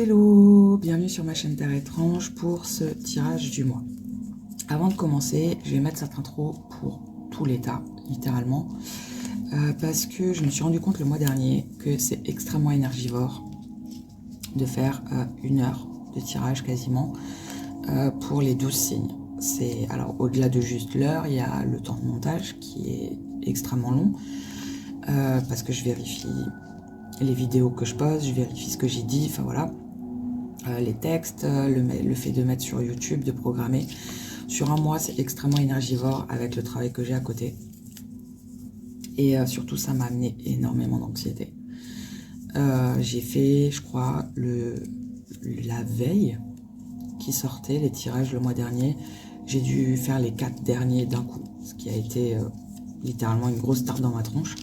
Hello, bienvenue sur ma chaîne Terre Étrange pour ce tirage du mois. Avant de commencer, je vais mettre cette intro pour tout l'état, littéralement, parce que je me suis rendu compte le mois dernier que c'est extrêmement énergivore de faire 1 heure de tirage quasiment pour les 12 signes. Alors au-delà de juste l'heure, il y a le temps de montage qui est extrêmement long, parce que je vérifie les vidéos que je poste, je vérifie ce que j'ai dit, enfin voilà. Les textes, le fait de mettre sur YouTube, de programmer. Sur un mois, c'est extrêmement énergivore avec le travail que j'ai à côté. Et surtout, ça m'a amené énormément d'anxiété. J'ai fait, je crois, la veille qui sortait, les tirages le mois dernier. J'ai dû faire les 4 derniers d'un coup, ce qui a été littéralement une grosse tarte dans ma tronche.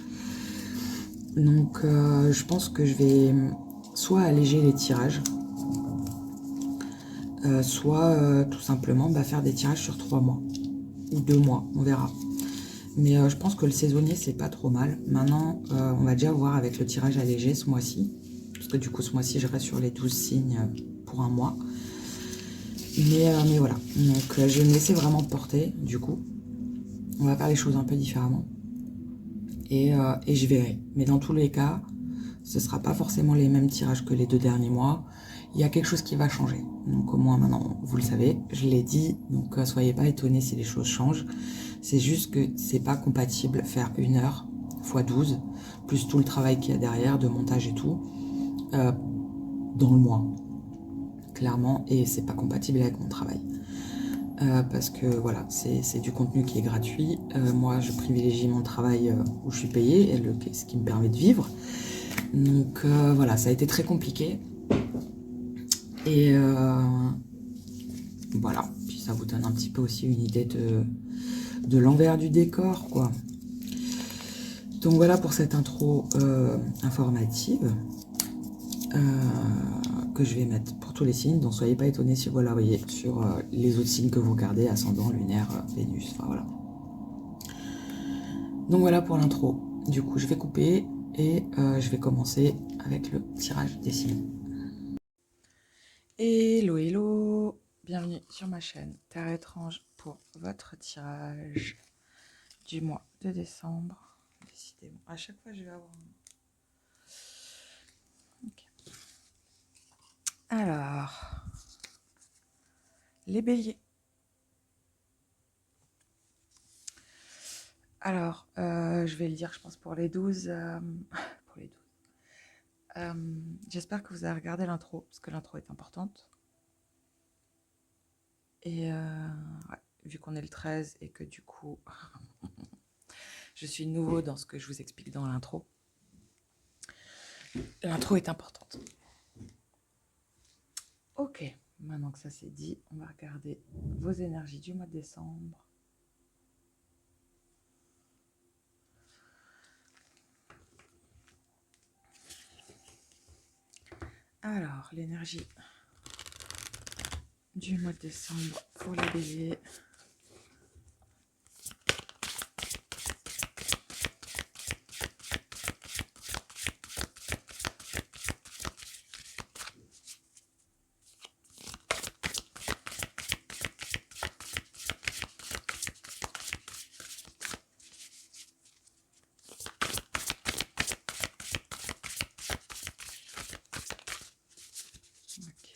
Donc, je pense que je vais soit alléger les tirages, soit tout simplement faire des tirages sur 3 mois ou 2 mois, on verra. Mais je pense que le saisonnier c'est pas trop mal. Maintenant on va déjà voir avec le tirage allégé ce mois-ci, parce que du coup ce mois-ci je reste sur les 12 signes pour un mois. Mais voilà, donc je vais me laisser vraiment porter du coup. On va faire les choses un peu différemment. Et je verrai. Mais dans tous les cas, ce ne sera pas forcément les mêmes tirages que les 2 derniers mois. Il y a quelque chose qui va changer. Donc au moins maintenant, vous le savez, je l'ai dit, donc soyez pas étonnés si les choses changent. C'est juste que c'est pas compatible faire 1 heure x 12, plus tout le travail qu'il y a derrière, de montage et tout, dans le mois. Clairement, et c'est pas compatible avec mon travail. Parce que voilà, c'est du contenu qui est gratuit. Moi, je privilégie mon travail où je suis payée, et ce qui me permet de vivre. Donc voilà, ça a été très compliqué. Et voilà, puis ça vous donne un petit peu aussi une idée de l'envers du décor, quoi. Donc voilà pour cette intro informative que je vais mettre pour tous les signes. Donc soyez pas étonnés si vous la voyez sur les autres signes que vous regardez, ascendant, lunaire, Vénus, enfin voilà. Donc voilà pour l'intro. Du coup, je vais couper et je vais commencer avec le tirage des signes. Hello, hello! Bienvenue sur ma chaîne Terre Étrange pour votre tirage du mois de décembre. Décidément, à chaque fois je vais avoir un... Okay. Alors, les béliers. Alors, je vais le dire, je pense, pour les 12. Pour les 12. J'espère que vous avez regardé l'intro, parce que l'intro est importante. Et ouais, vu qu'on est le 13 et que du coup, je suis nouveau dans ce que je vous explique dans l'intro, l'intro est importante. Ok, maintenant que ça c'est dit, on va regarder vos énergies du mois de décembre. Alors, l'énergie du mois de décembre pour les béliers.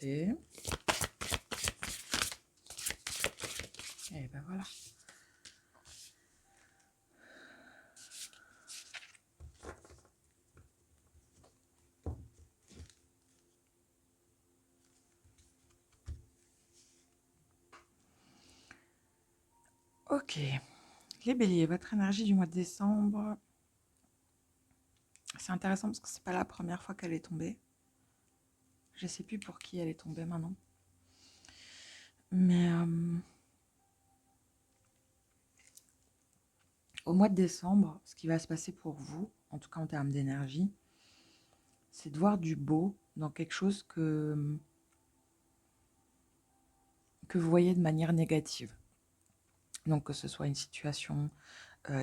Ok. Et ben voilà. Ok. Les béliers, votre énergie du mois de décembre. C'est intéressant parce que c'est pas la première fois qu'elle est tombée. Je sais plus pour qui elle est tombée maintenant. Mais au mois de décembre, ce qui va se passer pour vous, en tout cas en termes d'énergie, c'est de voir du beau dans quelque chose que vous voyez de manière négative. Donc que ce soit une situation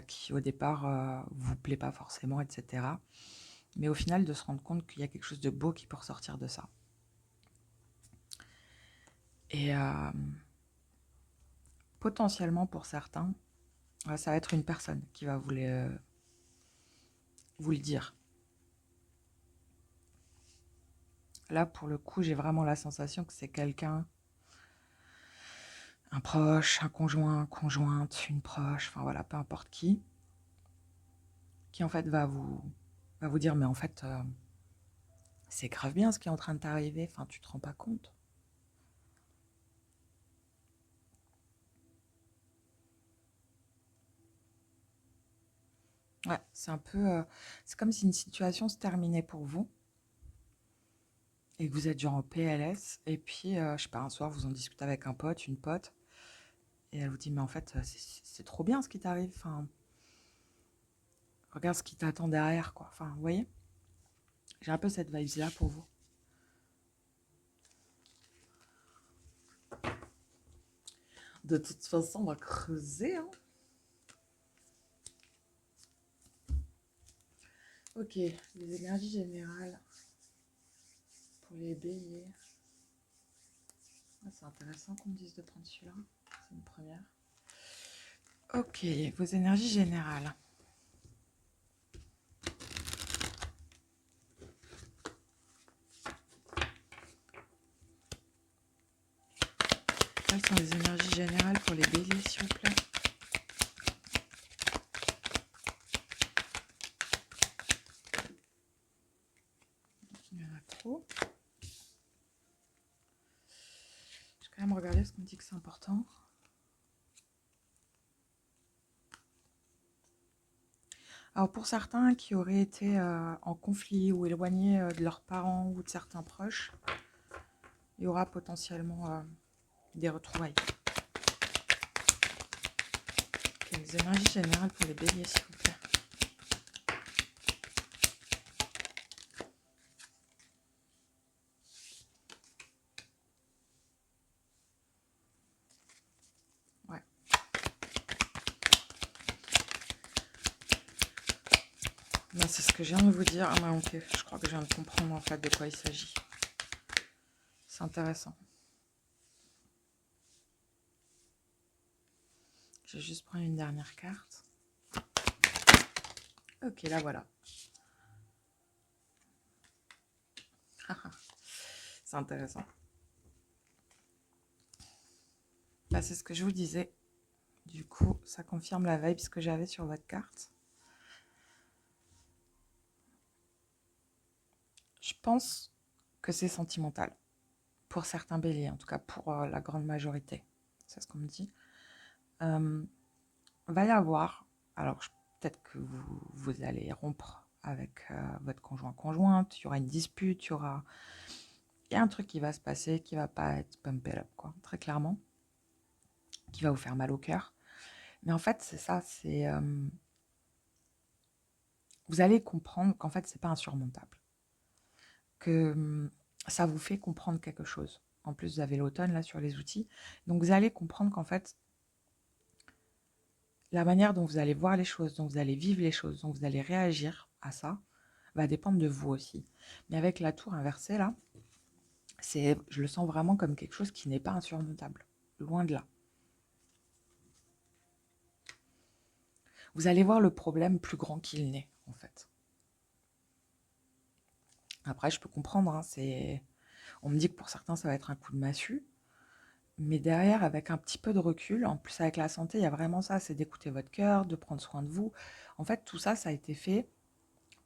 qui au départ vous plaît pas forcément, etc. Mais au final de se rendre compte qu'il y a quelque chose de beau qui peut ressortir de ça. Et potentiellement pour certains, ça va être une personne qui va vous le dire. Là, pour le coup, j'ai vraiment la sensation que c'est quelqu'un, un proche, un conjoint, conjointe, une proche, enfin voilà, peu importe qui en fait va vous dire, mais en fait, c'est grave bien ce qui est en train de t'arriver, enfin, tu te rends pas compte. Ouais, c'est un peu, c'est comme si une situation se terminait pour vous et que vous êtes genre en PLS, et puis, je sais pas, un soir, vous en discutez avec un pote, une pote, et elle vous dit, mais en fait, c'est trop bien ce qui t'arrive, enfin, regarde ce qui t'attend derrière, quoi. Enfin, vous voyez, j'ai un peu cette vibe-là pour vous. De toute façon, on va creuser, hein. Ok, les énergies générales pour les béliers. Ah, c'est intéressant qu'on me dise de prendre celui-là. C'est une première. Ok, vos énergies générales. Quelles sont les énergies générales pour les béliers, s'il vous plaît? Il y en a trop. Je vais quand même regarder ce qu'on me dit que c'est important. Alors pour certains qui auraient été en conflit ou éloignés de leurs parents ou de certains proches, il y aura potentiellement des retrouvailles. Okay, les énergies générales pour les béliers, s'il vous plaît. Ouais. Ben, c'est ce que je viens de vous dire. Ah, ben, ok, je crois que je viens de comprendre en fait de quoi il s'agit. C'est intéressant. Je vais juste prendre une dernière carte. Ok, là voilà. C'est intéressant. Bah, c'est ce que je vous disais. Du coup, ça confirme la vibe que j'avais sur votre carte. Je pense que c'est sentimental. Pour certains béliers, en tout cas pour la grande majorité. C'est ce qu'on me dit. Va y avoir, alors peut-être que vous allez rompre avec votre conjointe, il y aura une dispute, il y a un truc qui va se passer qui va pas être pump it up, quoi, très clairement, qui va vous faire mal au cœur. Mais en fait, c'est ça, vous allez comprendre qu'en fait, c'est pas insurmontable. Que ça vous fait comprendre quelque chose. En plus, vous avez l'automne là sur les outils. Donc, vous allez comprendre qu'en fait, la manière dont vous allez voir les choses, dont vous allez vivre les choses, dont vous allez réagir à ça, va dépendre de vous aussi. Mais avec la tour inversée là, je le sens vraiment comme quelque chose qui n'est pas insurmontable. Loin de là. Vous allez voir le problème plus grand qu'il n'est, en fait. Après, je peux comprendre, hein, on me dit que pour certains, ça va être un coup de massue. Mais derrière, avec un petit peu de recul, en plus avec la santé, il y a vraiment ça, c'est d'écouter votre cœur, de prendre soin de vous. En fait, tout ça, ça a été fait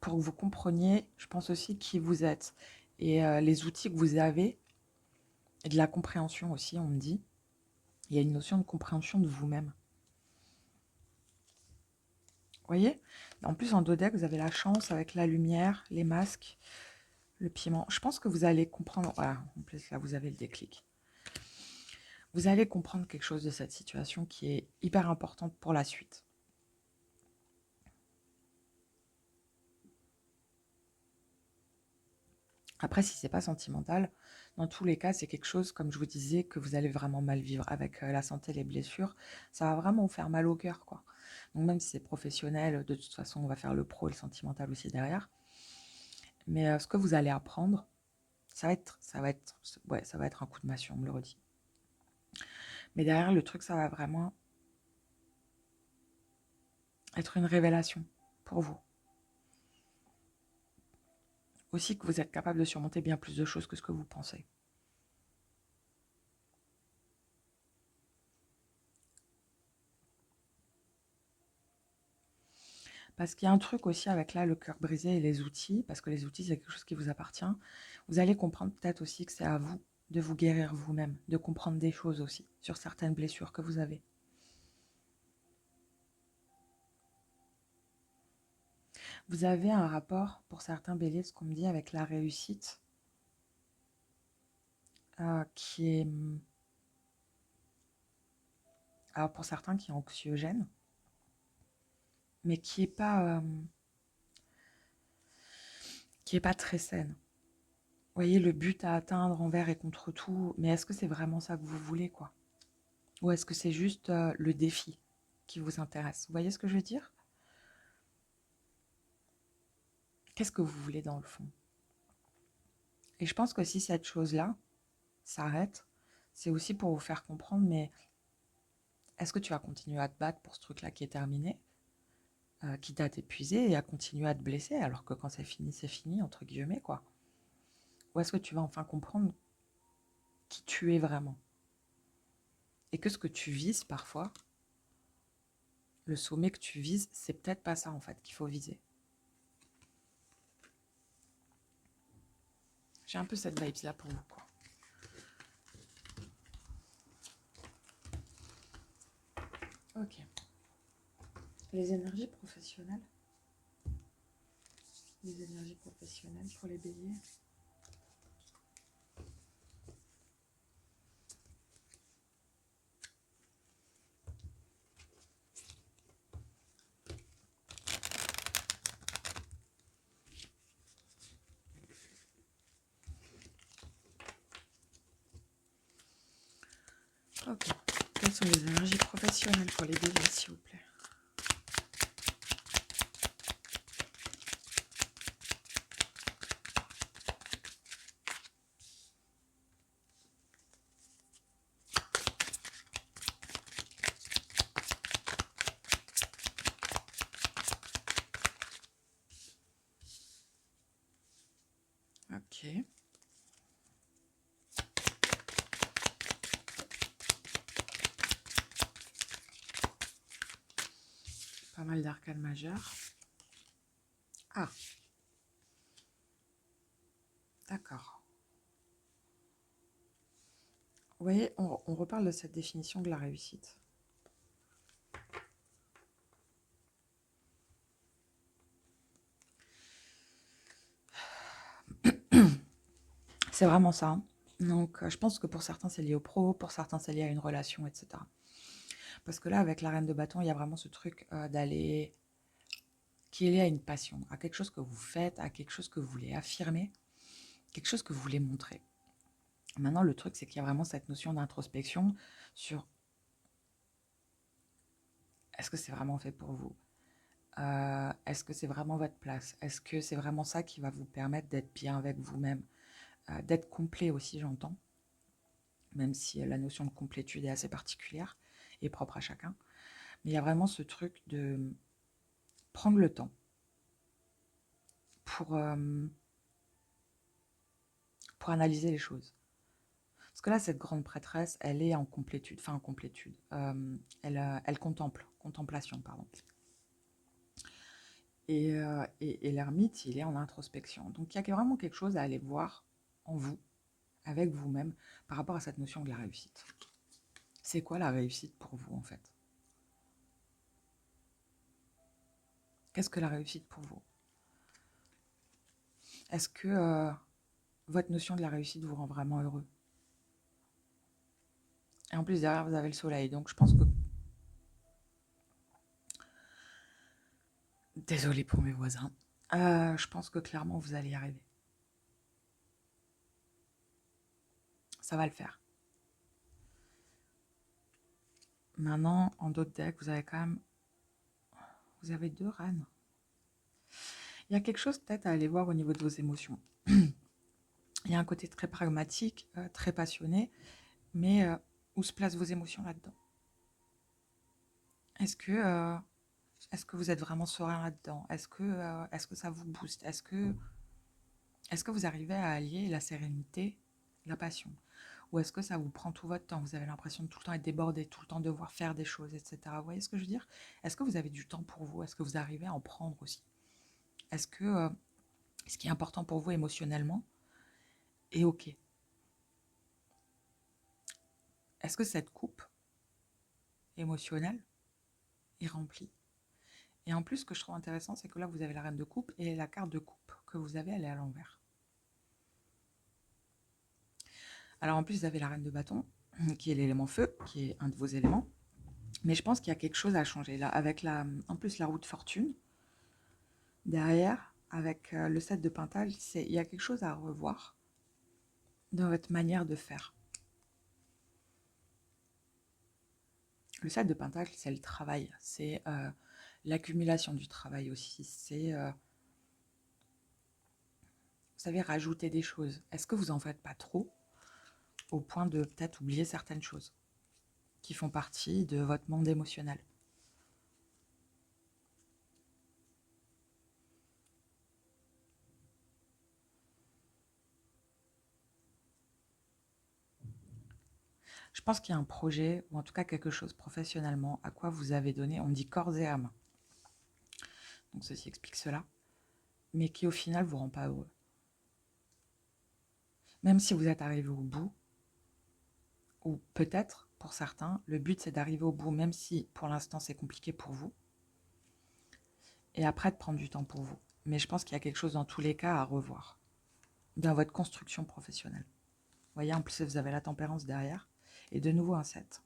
pour que vous compreniez, je pense aussi, qui vous êtes. Et les outils que vous avez, et de la compréhension aussi, on me dit. Il y a une notion de compréhension de vous-même. Vous voyez? En plus, en dodeck, vous avez la chance avec la lumière, les masques, le piment. Je pense que vous allez comprendre. Voilà, en plus, là, vous avez le déclic. Vous allez comprendre quelque chose de cette situation qui est hyper importante pour la suite. Après, si c'est pas sentimental, dans tous les cas, c'est quelque chose, comme je vous disais, que vous allez vraiment mal vivre avec la santé, les blessures. Ça va vraiment vous faire mal au cœur, quoi. Donc même si c'est professionnel, de toute façon, on va faire le pro et le sentimental aussi derrière. Mais ce que vous allez apprendre, ouais, ça va être un coup de massue, on me le redit. Mais derrière, le truc, ça va vraiment être une révélation pour vous. Aussi que vous êtes capable de surmonter bien plus de choses que ce que vous pensez. Parce qu'il y a un truc aussi avec là, le cœur brisé et les outils, parce que les outils, c'est quelque chose qui vous appartient. Vous allez comprendre peut-être aussi que c'est à vous de vous guérir vous-même, de comprendre des choses aussi sur certaines blessures que vous avez. Vous avez un rapport, pour certains béliers, ce qu'on me dit, avec la réussite, qui est, alors pour certains, qui est anxiogène, mais qui est pas très saine. Vous voyez, le but à atteindre envers et contre tout, mais est-ce que c'est vraiment ça que vous voulez, quoi? Ou est-ce que c'est juste le défi qui vous intéresse? Vous voyez ce que je veux dire? Qu'est-ce que vous voulez dans le fond? Et je pense que si cette chose-là s'arrête, c'est aussi pour vous faire comprendre, mais est-ce que tu vas continuer à te battre pour ce truc-là qui est terminé, qui t'a épuisé, et à continuer à te blesser, alors que quand c'est fini, entre guillemets, quoi? Ou est-ce que tu vas enfin comprendre qui tu es vraiment? Et que ce que tu vises parfois, le sommet que tu vises, c'est peut-être pas ça en fait qu'il faut viser. J'ai un peu cette vibe-là pour vous, quoi. Ok. Les énergies professionnelles. Les énergies professionnelles pour les béliers. Ok. Quelles sont les énergies professionnelles pour les béliers, s'il vous plaît? Ok. Pas mal d'arcanes majeures. Ah. D'accord. Vous voyez, on reparle de cette définition de la réussite. C'est vraiment ça. Donc, je pense que pour certains, c'est lié au pro, pour certains, c'est lié à une relation, etc. Parce que là, avec la reine de bâton, il y a vraiment ce truc d'aller... qui est lié à une passion, à quelque chose que vous faites, à quelque chose que vous voulez affirmer, quelque chose que vous voulez montrer. Maintenant, le truc, c'est qu'il y a vraiment cette notion d'introspection sur est-ce que c'est vraiment fait pour vous? Est-ce que c'est vraiment votre place? Est-ce que c'est vraiment ça qui va vous permettre d'être bien avec vous-même? D'être complet aussi, j'entends, même si la notion de complétude est assez particulière et propre à chacun. Mais il y a vraiment ce truc de prendre le temps pour analyser les choses. Parce que là, cette grande prêtresse, elle est en complétude, enfin en complétude. Elle contemple, contemplation, pardon. Et l'ermite, il est en introspection. Donc il y a vraiment quelque chose à aller voir en vous, avec vous-même, par rapport à cette notion de la réussite. C'est quoi la réussite pour vous, en fait? Qu'est-ce que la réussite pour vous? Est-ce que votre notion de la réussite vous rend vraiment heureux? Et en plus, derrière, vous avez le soleil. Donc, je pense que... Désolée pour mes voisins. Je pense que clairement, vous allez y arriver. Ça va le faire. Maintenant, en d'autres decks, vous avez quand même... Vous avez 2 reines. Il y a quelque chose peut-être à aller voir au niveau de vos émotions. Il y a un côté très pragmatique, très passionné, mais Où se placent vos émotions là-dedans? Est-ce que, est-ce que vous êtes vraiment serein là-dedans? Est-ce que ça vous booste? Est-ce que vous arrivez à allier la sérénité, la passion? Ou est-ce que ça vous prend tout votre temps? Vous avez l'impression de tout le temps être débordé, tout le temps devoir faire des choses, etc. Vous voyez ce que je veux dire? Est-ce que vous avez du temps pour vous? Est-ce que vous arrivez à en prendre aussi? Est-ce que ce qui est important pour vous émotionnellement est OK? Est-ce que cette coupe émotionnelle est remplie? Et en plus, ce que je trouve intéressant, c'est que là, vous avez la reine de coupe et la carte de coupe que vous avez, elle est à l'envers. Alors en plus, vous avez la reine de bâton, qui est l'élément feu, qui est un de vos éléments. Mais je pense qu'il y a quelque chose à changer là, avec en plus la roue de fortune. Derrière, avec le 7 de Pentacle, il y a quelque chose à revoir dans votre manière de faire. Le 7 de Pentacle, c'est le travail, c'est l'accumulation du travail aussi, c'est, vous savez, rajouter des choses. Est-ce que vous en faites pas trop au point de peut-être oublier certaines choses qui font partie de votre monde émotionnel? Je pense qu'il y a un projet, ou en tout cas quelque chose professionnellement, à quoi vous avez donné, on dit corps et âme. Donc ceci explique cela, mais qui au final vous rend pas heureux. Même si vous êtes arrivé au bout, ou peut-être pour certains, le but c'est d'arriver au bout, même si pour l'instant c'est compliqué pour vous, et après de prendre du temps pour vous. Mais je pense qu'il y a quelque chose dans tous les cas à revoir dans votre construction professionnelle. Vous voyez, en plus vous avez la tempérance derrière, et de nouveau un 7.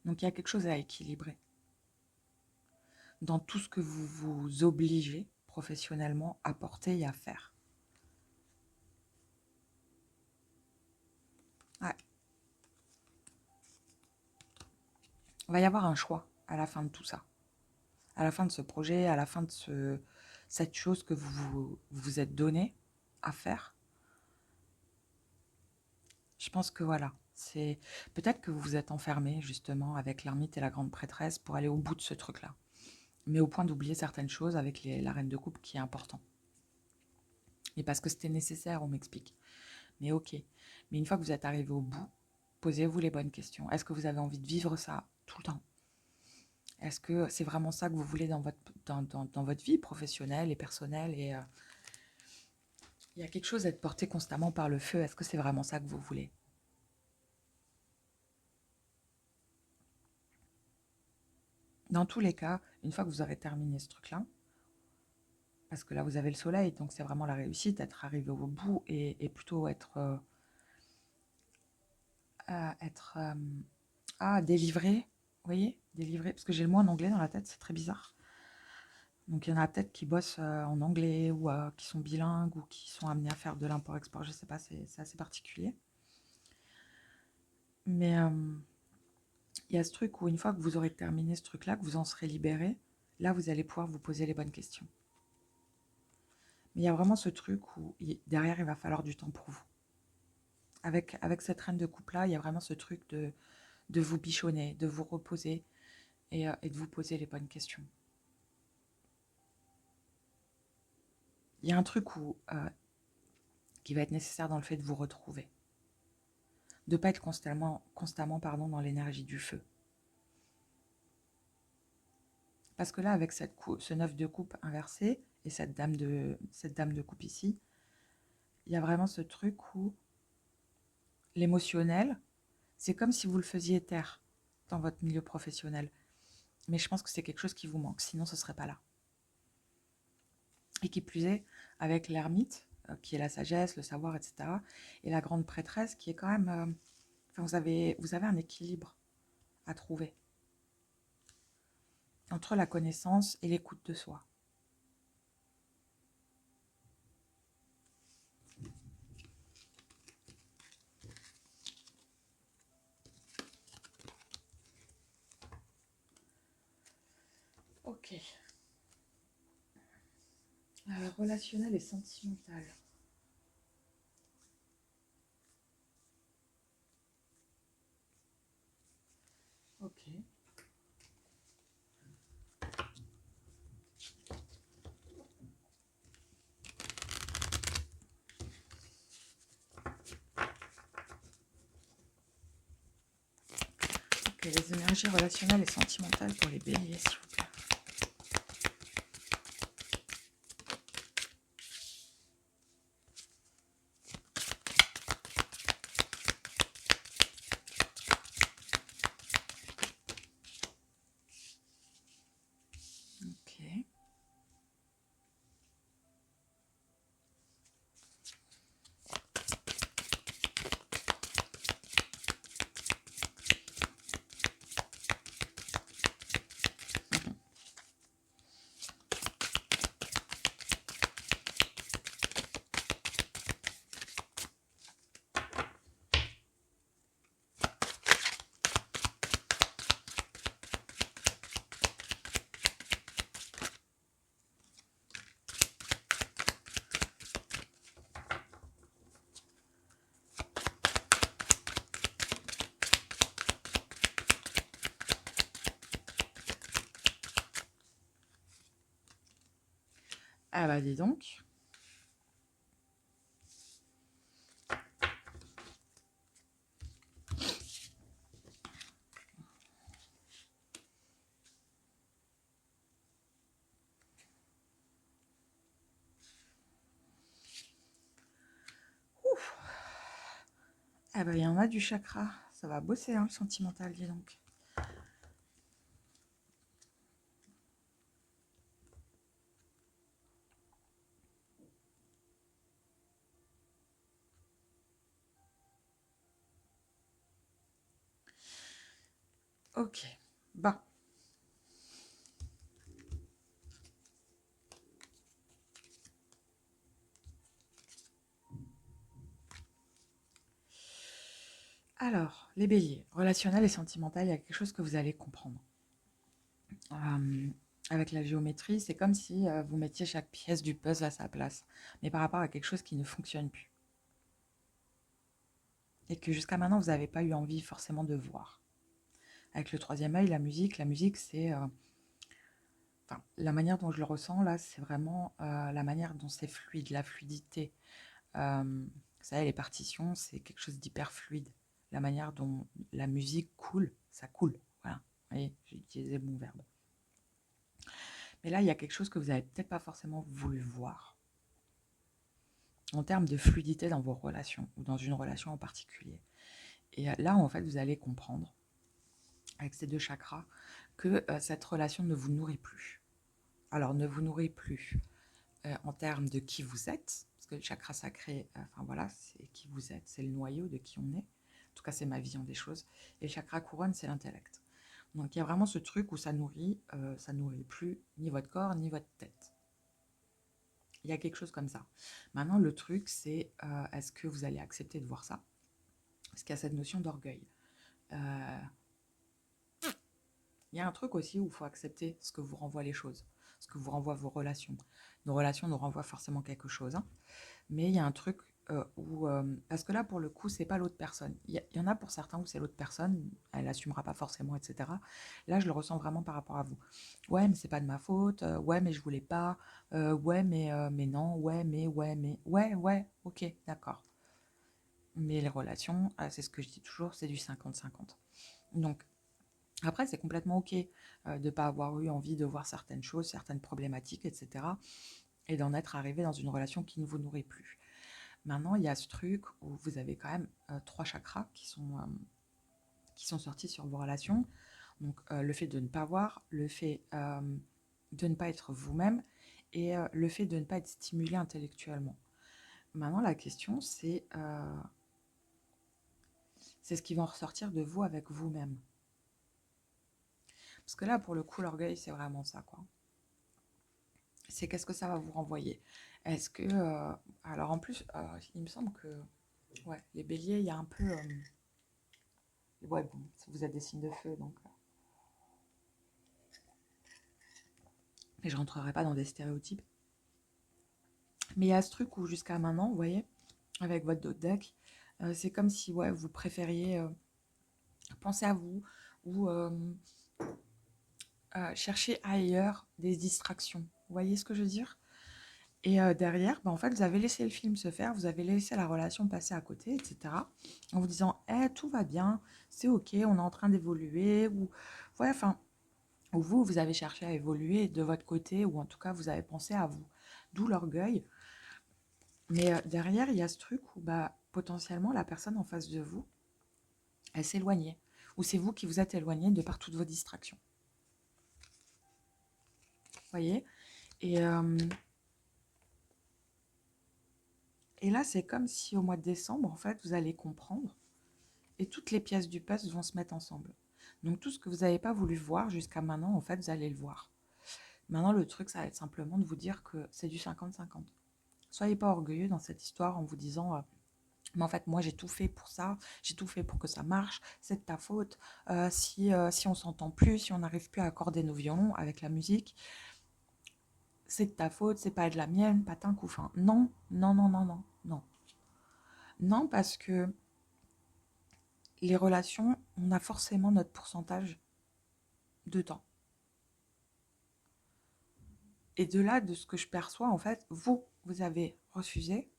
Donc il y a quelque chose à équilibrer dans tout ce que vous vous obligez professionnellement à porter et à faire. Ouais. Il va y avoir un choix à la fin de tout ça. À la fin de ce projet, à la fin de cette chose que vous vous êtes donné à faire. Je pense que voilà, c'est peut-être que vous vous êtes enfermé justement avec l'ermite et la grande prêtresse pour aller au bout de ce truc-là. Mais au point d'oublier certaines choses avec la reine de coupe qui est important. Et parce que c'était nécessaire, on m'explique. Mais ok. Mais une fois que vous êtes arrivé au bout, posez-vous les bonnes questions. Est-ce que vous avez envie de vivre ça tout le temps? Est-ce que c'est vraiment ça que vous voulez dans votre vie professionnelle et personnelle? Et il y a quelque chose à être porté constamment par le feu. Est-ce que c'est vraiment ça que vous voulez? Dans tous les cas, une fois que vous aurez terminé ce truc-là, parce que là vous avez le soleil, donc c'est vraiment la réussite, être arrivé au bout et plutôt être délivré, vous voyez, délivré, parce que j'ai le mot en anglais dans la tête, c'est très bizarre. Donc il y en a peut-être qui bossent en anglais ou qui sont bilingues ou qui sont amenés à faire de l'import-export, je sais pas, c'est assez particulier. Mais il y a ce truc où une fois que vous aurez terminé ce truc-là, que vous en serez libéré, là vous allez pouvoir vous poser les bonnes questions. Mais il y a vraiment ce truc où derrière il va falloir du temps pour vous. Avec cette reine de coupe-là, il y a vraiment ce truc de vous bichonner, de vous reposer et de vous poser les bonnes questions. Il y a un truc qui va être nécessaire dans le fait de vous retrouver. De ne pas être constamment dans l'énergie du feu. Parce que là, avec ce 9 de coupe inversé et cette dame de coupe ici, il y a vraiment ce truc où l'émotionnel, c'est comme si vous le faisiez taire dans votre milieu professionnel. Mais je pense que c'est quelque chose qui vous manque, sinon ce ne serait pas là. Et qui plus est, avec l'ermite, qui est la sagesse, le savoir, etc., et la grande prêtresse, qui est quand même... vous avez un équilibre à trouver entre la connaissance et l'écoute de soi. Ok. Relationnel et sentimental. Ok, les énergies relationnelles et sentimentales pour les béliers, s'il vous plaît. Ok. Ah bah dis donc. Ouf. Ah bah il y en a du chakra. Ça va bosser hein, le sentimental, dis donc. Ok. Bon. Alors, les béliers, relationnel et sentimental, il y a quelque chose que vous allez comprendre. Avec la géométrie, c'est comme si vous mettiez chaque pièce du puzzle à sa place, mais par rapport à quelque chose qui ne fonctionne plus. Et que jusqu'à maintenant, vous n'avez pas eu envie forcément de voir. Avec le troisième œil, la musique, c'est... enfin, la manière dont je le ressens, là, c'est vraiment la manière dont c'est fluide, la fluidité. Vous savez, les partitions, c'est quelque chose d'hyper fluide. La manière dont la musique coule, ça coule. Voilà. Vous voyez, j'ai utilisé le bon verbe. Mais là, il y a quelque chose que vous n'avez peut-être pas forcément voulu voir en termes de fluidité dans vos relations ou dans une relation en particulier. Et là, en fait, vous allez comprendre avec ces deux chakras que cette relation ne vous nourrit plus. Alors, ne vous nourrit plus en termes de qui vous êtes, parce que le chakra sacré, enfin voilà, c'est qui vous êtes, c'est le noyau de qui on est. En tout cas, c'est ma vision des choses. Et le chakra couronne, c'est l'intellect. Donc, il y a vraiment ce truc où ça nourrit plus ni votre corps ni votre tête. Il y a quelque chose comme ça. Maintenant, le truc, c'est est-ce que vous allez accepter de voir ça? Parce qu'il y a cette notion d'orgueil. Il y a un truc aussi où il faut accepter ce que vous renvoient les choses, ce que vous renvoient vos relations. Nos relations nous renvoient forcément quelque chose, hein. Mais il y a un truc où... parce que là, pour le coup, c'est pas l'autre personne. Il y en a pour certains où c'est l'autre personne, elle assumera pas forcément, etc. Là, je le ressens vraiment par rapport à vous. Ouais, mais c'est pas de ma faute. Ouais, mais je voulais pas. Ouais, mais non. Ouais, mais... Ouais, ok, d'accord. Mais les relations, c'est ce que je dis toujours, c'est du 50-50. Donc, après, c'est complètement ok de ne pas avoir eu envie de voir certaines choses, certaines problématiques, etc. Et d'en être arrivé dans une relation qui ne vous nourrit plus. Maintenant, il y a ce truc où vous avez quand même trois chakras qui sont sortis sur vos relations. Donc, le fait de ne pas voir, le fait de ne pas être vous-même et le fait de ne pas être stimulé intellectuellement. Maintenant, la question, c'est ce qui va en ressortir de vous avec vous-même. Parce que là, pour le coup, l'orgueil, c'est vraiment ça, quoi. C'est qu'est-ce que ça va vous renvoyer. Est-ce que... alors en plus, il me semble que... Ouais, les béliers, il y a un peu... ouais, bon, vous êtes des signes de feu, donc... mais je rentrerai pas dans des stéréotypes. Mais il y a ce truc où jusqu'à maintenant, vous voyez, avec votre dos de deck, c'est comme si ouais, vous préfériez penser à vous ou chercher ailleurs des distractions. Vous voyez ce que je veux dire? Et derrière, bah, en fait, vous avez laissé le film se faire, vous avez laissé la relation passer à côté, etc. En vous disant, tout va bien, c'est ok, on est en train d'évoluer, ou ouais, enfin, ou vous avez cherché à évoluer de votre côté, ou en tout cas, vous avez pensé à vous. D'où l'orgueil. Mais derrière, il y a ce truc où bah, potentiellement, la personne en face de vous, elle s'éloignait. Ou c'est vous qui vous êtes éloigné de par toutes vos distractions. Vous voyez? Et, euh, et là, c'est comme si au mois de décembre, en fait, vous allez comprendre et toutes les pièces du puzzle vont se mettre ensemble. Donc tout ce que vous n'avez pas voulu voir jusqu'à maintenant, en fait, vous allez le voir. Maintenant, le truc, ça va être simplement de vous dire que c'est du 50-50. Soyez pas orgueilleux dans cette histoire en vous disant mais en fait, moi, j'ai tout fait pour ça, j'ai tout fait pour que ça marche, c'est de ta faute. Si on s'entend plus, si on n'arrive plus à accorder nos violons avec la musique, c'est de ta faute, c'est pas de la mienne, patin couffin. Non, non, non, non, non, non. Non, parce que les relations, on a forcément notre pourcentage de temps. Et de là, de ce que je perçois, en fait, vous avez refusé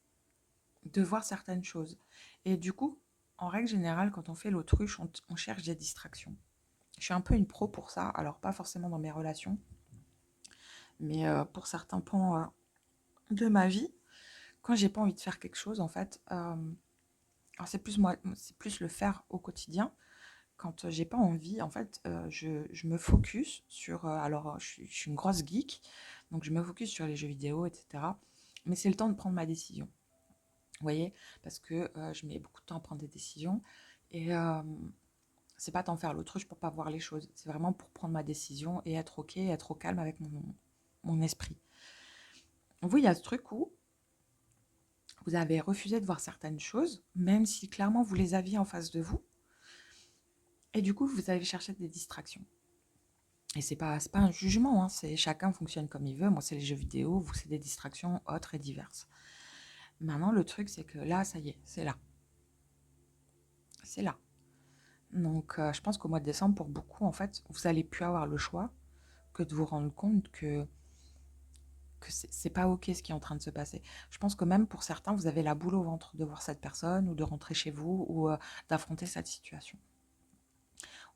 de voir certaines choses. Et du coup, en règle générale, quand on fait l'autruche, on cherche des distractions. Je suis un peu une pro pour ça, alors pas forcément dans mes relations, mais pour certains pans de ma vie, quand j'ai pas envie de faire quelque chose, en fait, alors c'est plus moi, c'est plus le faire au quotidien. Quand j'ai pas envie, en fait, je me focus sur. Alors, je suis une grosse geek, donc je me focus sur les jeux vidéo, etc. Mais c'est le temps de prendre ma décision. Vous voyez? Parce que je mets beaucoup de temps à prendre des décisions. Et c'est pas tant faire l'autruche pour pas voir les choses. C'est vraiment pour prendre ma décision et être ok, être au calme avec mon esprit. Vous, il y a ce truc où vous avez refusé de voir certaines choses, même si clairement vous les aviez en face de vous. Et du coup, vous avez cherché des distractions. Et c'est pas un jugement, hein, c'est chacun fonctionne comme il veut. Moi, c'est les jeux vidéo, vous, c'est des distractions autres et diverses. Maintenant, le truc, c'est que là, ça y est, c'est là. C'est là. Donc, je pense qu'au mois de décembre, pour beaucoup, en fait, vous allez plus avoir le choix que de vous rendre compte que c'est pas ok ce qui est en train de se passer. Je pense que même pour certains, vous avez la boule au ventre de voir cette personne ou de rentrer chez vous ou d'affronter cette situation.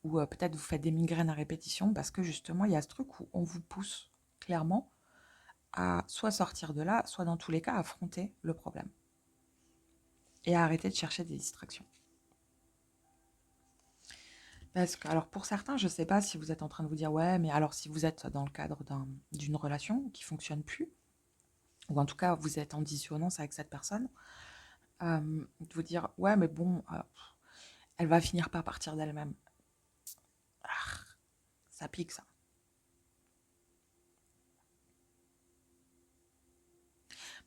Ou peut-être vous faites des migraines à répétition parce que justement, il y a ce truc où on vous pousse clairement à soit sortir de là, soit dans tous les cas affronter le problème et à arrêter de chercher des distractions. Parce que, alors pour certains, je ne sais pas si vous êtes en train de vous dire ouais, mais alors si vous êtes dans le cadre d'une relation qui fonctionne plus, ou en tout cas vous êtes en dissonance avec cette personne, de vous dire ouais, mais bon, elle va finir par partir d'elle-même. Ah, ça pique ça.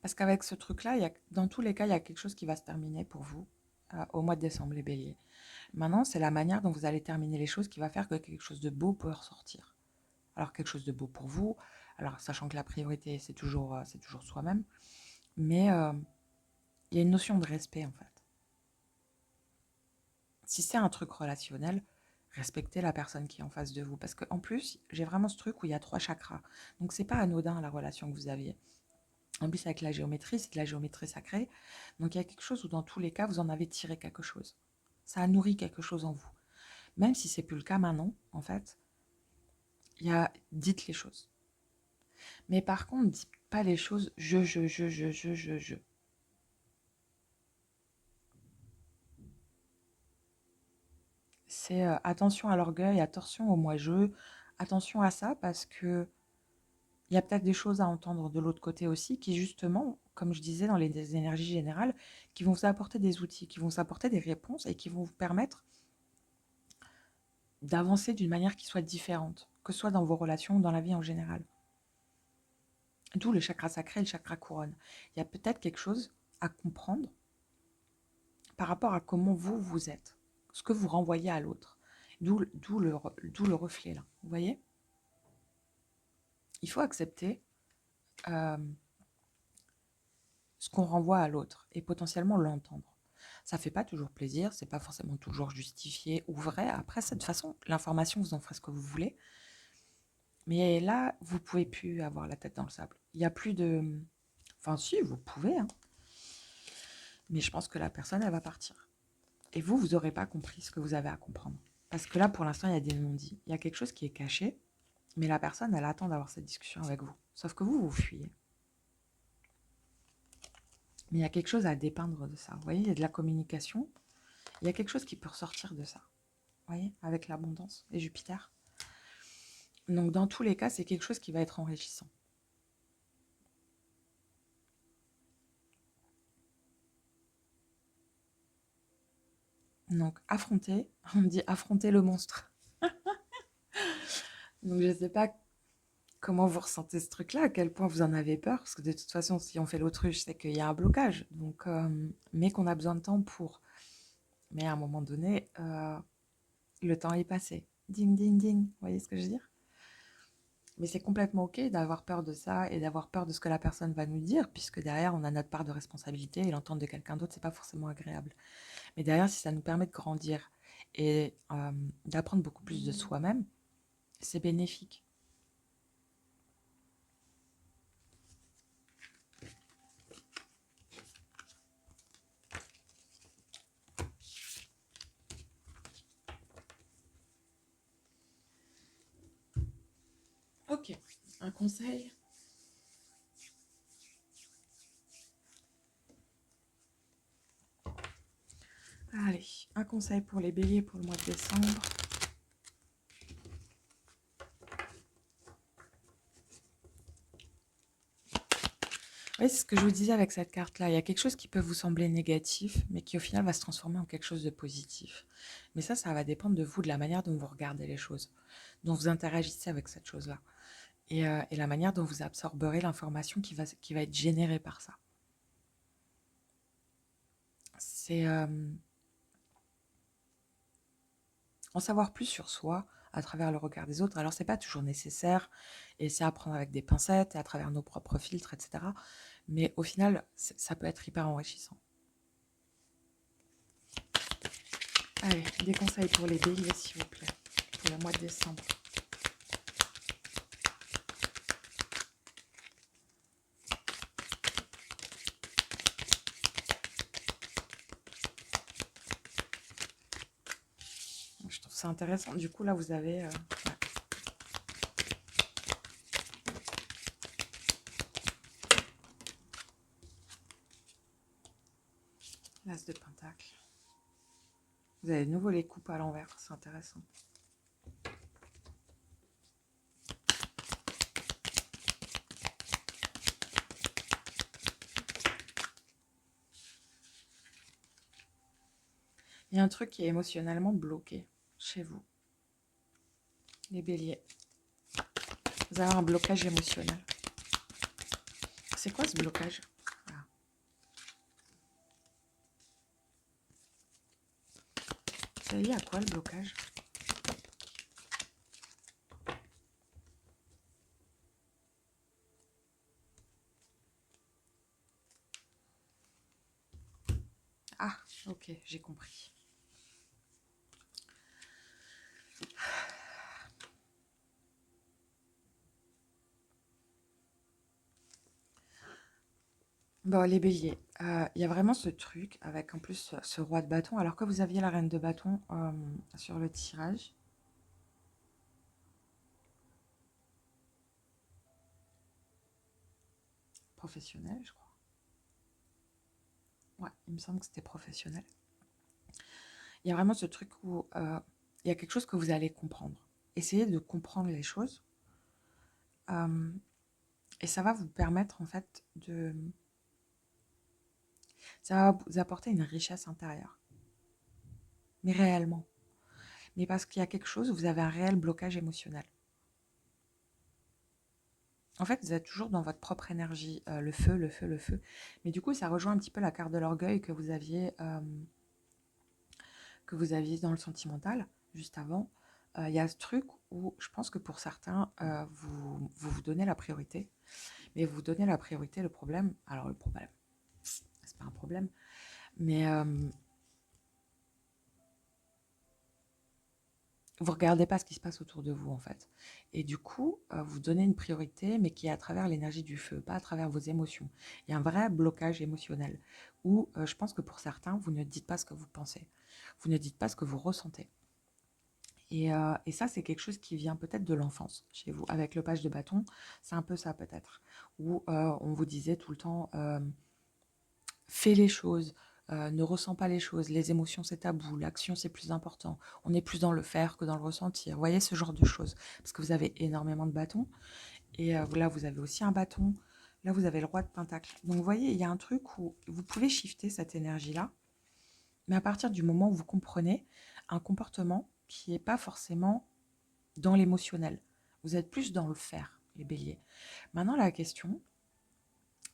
Parce qu'avec ce truc-là, dans tous les cas, il y a quelque chose qui va se terminer pour vous au mois de décembre, les béliers. Maintenant, c'est la manière dont vous allez terminer les choses qui va faire que quelque chose de beau peut ressortir. Alors, quelque chose de beau pour vous, alors sachant que la priorité, c'est toujours soi-même, mais il y a une notion de respect, en fait. Si c'est un truc relationnel, respectez la personne qui est en face de vous. Parce qu'en plus, j'ai vraiment ce truc où il y a 3 chakras. Donc, c'est pas anodin la relation que vous aviez. En plus, avec la géométrie, c'est de la géométrie sacrée. Donc, il y a quelque chose où, dans tous les cas, vous en avez tiré quelque chose. Ça a nourri quelque chose en vous. Même si c'est plus le cas maintenant, en fait, dites les choses. Mais par contre, dites pas les choses je. C'est attention à l'orgueil, attention au moi-je, attention à ça parce que il y a peut-être des choses à entendre de l'autre côté aussi qui, justement, comme je disais dans les énergies générales, qui vont vous apporter des outils, qui vont vous apporter des réponses et qui vont vous permettre d'avancer d'une manière qui soit différente, que ce soit dans vos relations ou dans la vie en général. D'où le chakra sacré et le chakra couronne. Il y a peut-être quelque chose à comprendre par rapport à comment vous êtes, ce que vous renvoyez à l'autre. D'où le reflet là. Vous voyez? Il faut accepter euh, ce qu'on renvoie à l'autre et potentiellement l'entendre. Ça fait pas toujours plaisir, c'est pas forcément toujours justifié ou vrai. Après, de toute façon, l'information, vous en ferez ce que vous voulez. Mais là, vous pouvez plus avoir la tête dans le sable. Il y a plus de Enfin, si, vous pouvez, hein. Mais je pense que la personne, elle va partir. Et vous n'aurez pas compris ce que vous avez à comprendre. Parce que là, pour l'instant, il y a des non-dits. Il y a quelque chose qui est caché, mais la personne, elle attend d'avoir cette discussion avec vous. Sauf que vous fuyez. Mais il y a quelque chose à dépeindre de ça. Vous voyez, il y a de la communication. Il y a quelque chose qui peut ressortir de ça. Vous voyez, avec l'abondance et Jupiter. Donc, dans tous les cas, c'est quelque chose qui va être enrichissant. Donc, affronter, on dit affronter le monstre. Donc, je ne sais pas comment vous ressentez ce truc-là, à quel point vous en avez peur, parce que de toute façon, si on fait l'autruche, c'est qu'il y a un blocage. Donc, mais qu'on a besoin de temps pour. Mais à un moment donné, le temps est passé. Ding, ding, ding. Vous voyez ce que je veux dire? Mais c'est complètement OK d'avoir peur de ça et d'avoir peur de ce que la personne va nous dire, puisque derrière, on a notre part de responsabilité et l'entendre de quelqu'un d'autre, c'est pas forcément agréable. Mais derrière, si ça nous permet de grandir et d'apprendre beaucoup plus de soi-même, c'est bénéfique. Ok, un conseil. Allez, un conseil pour les béliers pour le mois de décembre. Oui, c'est ce que je vous disais avec cette carte-là. Il y a quelque chose qui peut vous sembler négatif, mais qui au final va se transformer en quelque chose de positif. Mais ça va dépendre de vous, de la manière dont vous regardez les choses, dont vous interagissez avec cette chose-là, et la manière dont vous absorberez l'information qui va être générée par ça. C'est en savoir plus sur soi à travers le regard des autres. Alors, c'est pas toujours nécessaire, et c'est à prendre avec des pincettes, et à travers nos propres filtres, etc. Mais au final, ça peut être hyper enrichissant. Allez, des conseils pour les béliers, s'il vous plaît, pour le mois de décembre. Je trouve ça intéressant. Du coup, là, vous avez... ouais. L'As de Pentacle. Vous avez de nouveau les coupes à l'envers. C'est intéressant. Il y a un truc qui est émotionnellement bloqué chez vous. Les béliers. Vous avez un blocage émotionnel. C'est quoi ce blocage? Ah. C'est lié à quoi le blocage? Ah, ok, j'ai compris. Bon, les béliers, il y a vraiment ce truc avec en plus ce roi de bâton, alors que vous aviez la reine de bâton sur le tirage. Professionnel, je crois. Ouais, il me semble que c'était professionnel. Il y a vraiment ce truc où il y a quelque chose que vous allez comprendre. Essayez de comprendre les choses. Et ça va vous permettre en fait de... Ça va vous apporter une richesse intérieure. Mais réellement. Mais parce qu'il y a quelque chose où vous avez un réel blocage émotionnel. En fait, vous êtes toujours dans votre propre énergie, le feu, le feu, le feu. Mais du coup, ça rejoint un petit peu la carte de l'orgueil que vous aviez dans le sentimental, juste avant. Il y a ce truc où je pense que pour certains, vous donnez la priorité. Mais vous donnez la priorité, le problème... Alors, le problème, c'est pas un problème. Mais vous regardez pas ce qui se passe autour de vous en fait. Et du coup, vous donnez une priorité, mais qui est à travers l'énergie du feu, pas à travers vos émotions. Il y a un vrai blocage émotionnel où je pense que pour certains, vous ne dites pas ce que vous pensez. Vous ne dites pas ce que vous ressentez. Et ça, c'est quelque chose qui vient peut-être de l'enfance chez vous. Avec le page de bâton, c'est un peu ça peut-être. Où on vous disait tout le temps, fais les choses, ne ressens pas les choses, les émotions c'est tabou, l'action c'est plus important, on est plus dans le faire que dans le ressentir. Vous voyez ce genre de choses, parce que vous avez énormément de bâtons, et là vous avez aussi un bâton, là vous avez le roi de pentacle. Donc vous voyez, il y a un truc où vous pouvez shifter cette énergie-là, mais à partir du moment où vous comprenez un comportement qui n'est pas forcément dans l'émotionnel, vous êtes plus dans le faire, les béliers. Maintenant la question,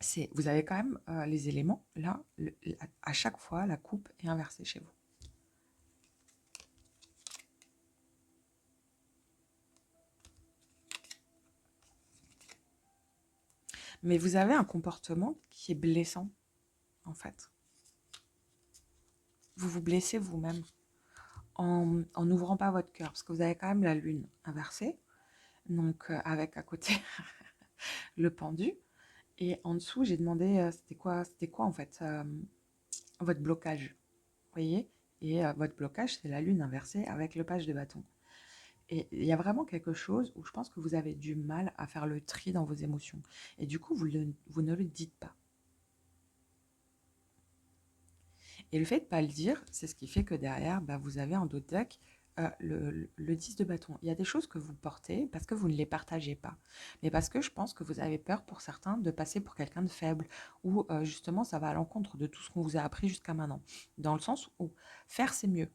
c'est, vous avez quand même les éléments, là, à chaque fois, la coupe est inversée chez vous. Mais vous avez un comportement qui est blessant, en fait. Vous vous blessez vous-même en n'ouvrant pas votre cœur, parce que vous avez quand même la lune inversée, donc avec à côté le pendu, et en dessous, j'ai demandé c'était quoi en fait votre blocage, vous voyez. Et votre blocage, c'est la lune inversée avec le page de bâton. Et il y a vraiment quelque chose où je pense que vous avez du mal à faire le tri dans vos émotions. Et du coup, vous ne le dites pas. Et le fait de ne pas le dire, c'est ce qui fait que derrière, bah, vous avez en dos de deck le 10 de bâton. Il y a des choses que vous portez parce que vous ne les partagez pas. Mais parce que je pense que vous avez peur pour certains de passer pour quelqu'un de faible. Ou justement, ça va à l'encontre de tout ce qu'on vous a appris jusqu'à maintenant. Dans le sens où faire, c'est mieux.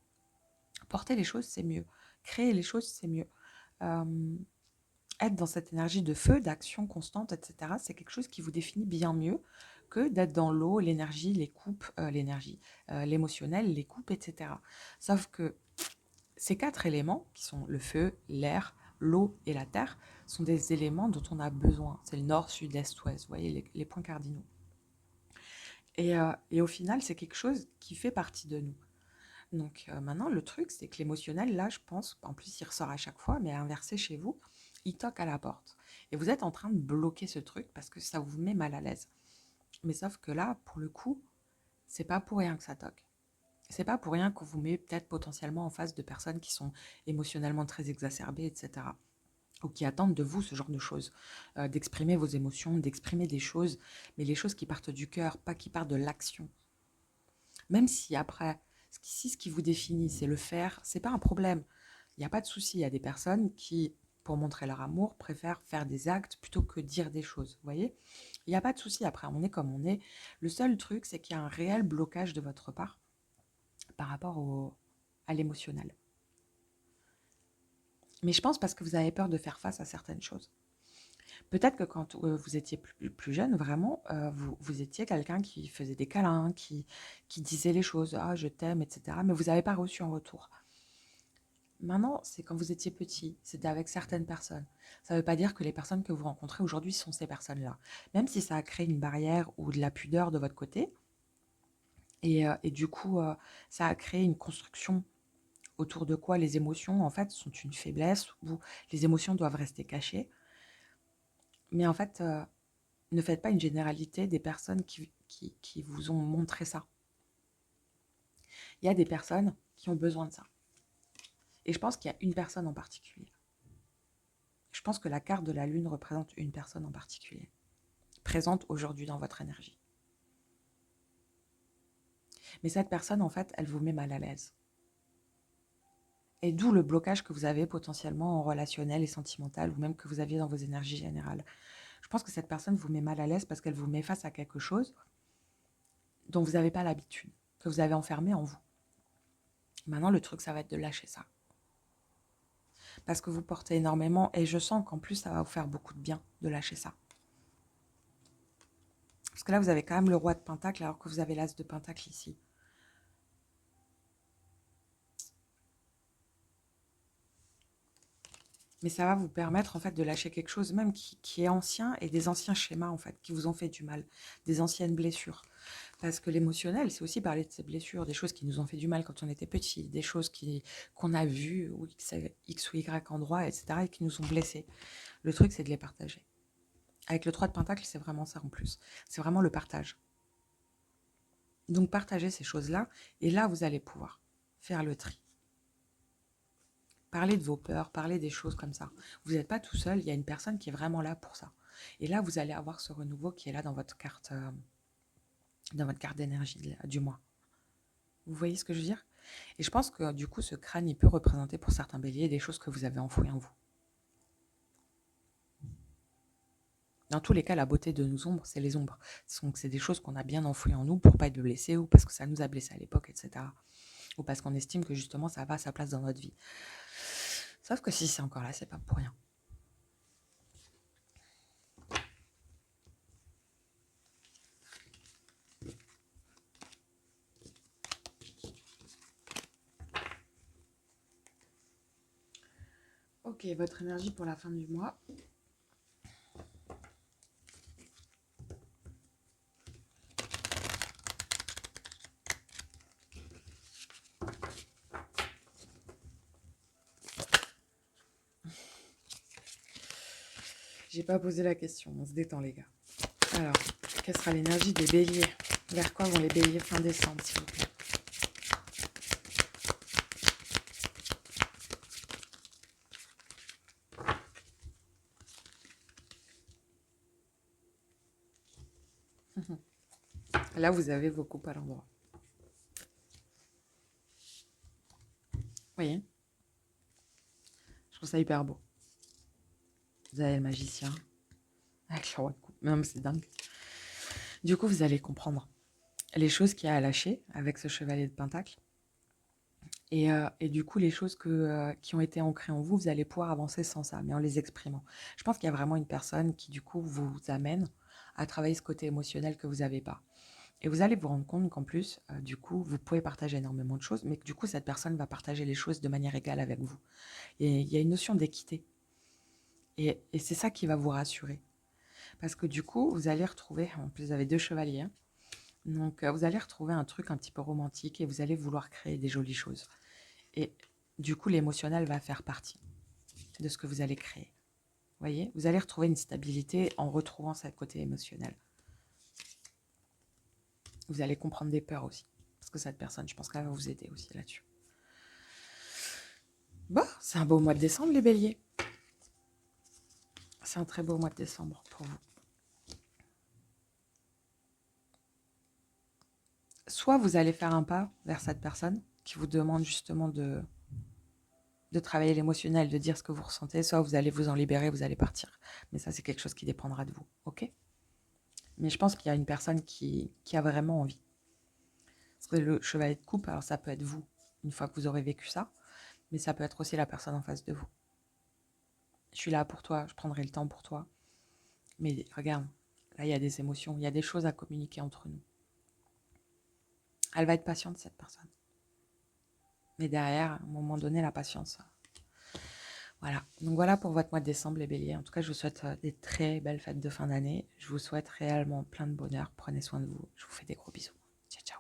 Porter les choses, c'est mieux. Créer les choses, c'est mieux. Être dans cette énergie de feu, d'action constante, etc., c'est quelque chose qui vous définit bien mieux que d'être dans l'eau, l'énergie, les coupes, l'émotionnel, les coupes, etc. Sauf que ces 4 éléments, qui sont le feu, l'air, l'eau et la terre, sont des éléments dont on a besoin. C'est le nord, sud, est, ouest, vous voyez les points cardinaux. Et au final, c'est quelque chose qui fait partie de nous. Donc maintenant, le truc, c'est que l'émotionnel, là, je pense, en plus, il ressort à chaque fois, mais inversé chez vous, il toque à la porte. Et vous êtes en train de bloquer ce truc parce que ça vous met mal à l'aise. Mais sauf que là, pour le coup, c'est pas pour rien que ça toque. C'est pas pour rien qu'on vous met peut-être potentiellement en face de personnes qui sont émotionnellement très exacerbées, etc. Ou qui attendent de vous ce genre de choses. D'exprimer vos émotions, d'exprimer des choses, mais les choses qui partent du cœur, pas qui partent de l'action. Même si après, si ce qui vous définit, c'est le faire, c'est pas un problème. Il n'y a pas de souci. Il y a des personnes qui, pour montrer leur amour, préfèrent faire des actes plutôt que dire des choses. Vous voyez? Il n'y a pas de souci. Après, on est comme on est. Le seul truc, c'est qu'il y a un réel blocage de votre part par rapport à l'émotionnel. Mais je pense parce que vous avez peur de faire face à certaines choses. Peut-être que quand vous étiez plus jeune, vraiment, vous étiez quelqu'un qui faisait des câlins, qui disait les choses, ah je t'aime, etc. Mais vous n'avez pas reçu en retour. Maintenant, c'est quand vous étiez petit, c'était avec certaines personnes. Ça ne veut pas dire que les personnes que vous rencontrez aujourd'hui sont ces personnes-là. Même si ça a créé une barrière ou de la pudeur de votre côté, et du coup, ça a créé une construction autour de quoi les émotions, en fait, sont une faiblesse, où les émotions doivent rester cachées. Mais en fait, ne faites pas une généralité des personnes qui vous ont montré ça. Il y a des personnes qui ont besoin de ça. Et je pense qu'il y a une personne en particulier. Je pense que la carte de la lune représente une personne en particulier, présente aujourd'hui dans votre énergie. Mais cette personne, en fait, elle vous met mal à l'aise. Et d'où le blocage que vous avez potentiellement en relationnel et sentimental, ou même que vous aviez dans vos énergies générales. Je pense que cette personne vous met mal à l'aise parce qu'elle vous met face à quelque chose dont vous n'avez pas l'habitude, que vous avez enfermé en vous. Maintenant, le truc, ça va être de lâcher ça. Parce que vous portez énormément, et je sens qu'en plus, ça va vous faire beaucoup de bien de lâcher ça. Parce que là, vous avez quand même le roi de pentacle, alors que vous avez l'as de pentacle ici. Mais ça va vous permettre en fait de lâcher quelque chose même qui est ancien, et des anciens schémas en fait qui vous ont fait du mal, des anciennes blessures. Parce que l'émotionnel, c'est aussi parler de ses blessures, des choses qui nous ont fait du mal quand on était petit, des choses qu'on a vues, ou X ou Y endroit, etc., et qui nous ont blessés. Le truc, c'est de les partager. Avec le 3 de Pentacle, c'est vraiment ça en plus. C'est vraiment le partage. Donc, partagez ces choses-là, et là, vous allez pouvoir faire le tri. Parlez de vos peurs, parlez des choses comme ça. Vous n'êtes pas tout seul, il y a une personne qui est vraiment là pour ça. Et là, vous allez avoir ce renouveau qui est là dans votre carte d'énergie du mois. Vous voyez ce que je veux dire? Et je pense que du coup, ce crâne, il peut représenter pour certains béliers des choses que vous avez enfouies en vous. Dans tous les cas, la beauté de nos ombres, c'est les ombres. Donc, c'est des choses qu'on a bien enfouies en nous pour pas être blessés ou parce que ça nous a blessés à l'époque, etc. Ou parce qu'on estime que justement, ça va à sa place dans notre vie. Sauf que si c'est encore là, c'est pas pour rien. Ok, votre énergie pour la fin du mois. J'ai pas posé la question, on se détend les gars. Alors, quelle sera l'énergie des béliers? Vers quoi vont les béliers fin décembre, s'il vous plaît? Là, vous avez vos coupes à l'endroit. Vous voyez? Je trouve ça hyper beau. Vous avez le magicien avec le roi de coupe. Non, mais c'est dingue. Du coup, vous allez comprendre les choses qu'il y a à lâcher avec ce chevalier de Pentacle. Et du coup, les choses qui ont été ancrées en vous, vous allez pouvoir avancer sans ça, mais en les exprimant. Je pense qu'il y a vraiment une personne qui, du coup, vous amène à travailler ce côté émotionnel que vous n'avez pas. Et vous allez vous rendre compte qu'en plus, du coup, vous pouvez partager énormément de choses, mais que du coup, cette personne va partager les choses de manière égale avec vous. Et il y a une notion d'équité. Et c'est ça qui va vous rassurer. Parce que du coup, vous allez retrouver, en plus, vous avez 2 chevaliers, hein. Donc vous allez retrouver un truc un petit peu romantique et vous allez vouloir créer des jolies choses. Et du coup, l'émotionnel va faire partie de ce que vous allez créer. Vous voyez? Vous allez retrouver une stabilité en retrouvant ce côté émotionnel. Vous allez comprendre des peurs aussi. Parce que cette personne, je pense qu'elle va vous aider aussi là-dessus. Bon, c'est un beau mois de décembre, les béliers. C'est un très beau mois de décembre pour vous. Soit vous allez faire un pas vers cette personne qui vous demande justement de travailler l'émotionnel, de dire ce que vous ressentez, soit vous allez vous en libérer, vous allez partir. Mais ça, c'est quelque chose qui dépendra de vous, ok? Mais je pense qu'il y a une personne qui a vraiment envie. C'est le chevalier de coupe, alors ça peut être vous, une fois que vous aurez vécu ça, mais ça peut être aussi la personne en face de vous. Je suis là pour toi, je prendrai le temps pour toi. Mais regarde, là, il y a des émotions, il y a des choses à communiquer entre nous. Elle va être patiente, cette personne. Mais derrière, à un moment donné, la patience. Voilà. Donc voilà pour votre mois de décembre, les béliers. En tout cas, je vous souhaite des très belles fêtes de fin d'année. Je vous souhaite réellement plein de bonheur. Prenez soin de vous. Je vous fais des gros bisous. Ciao, ciao.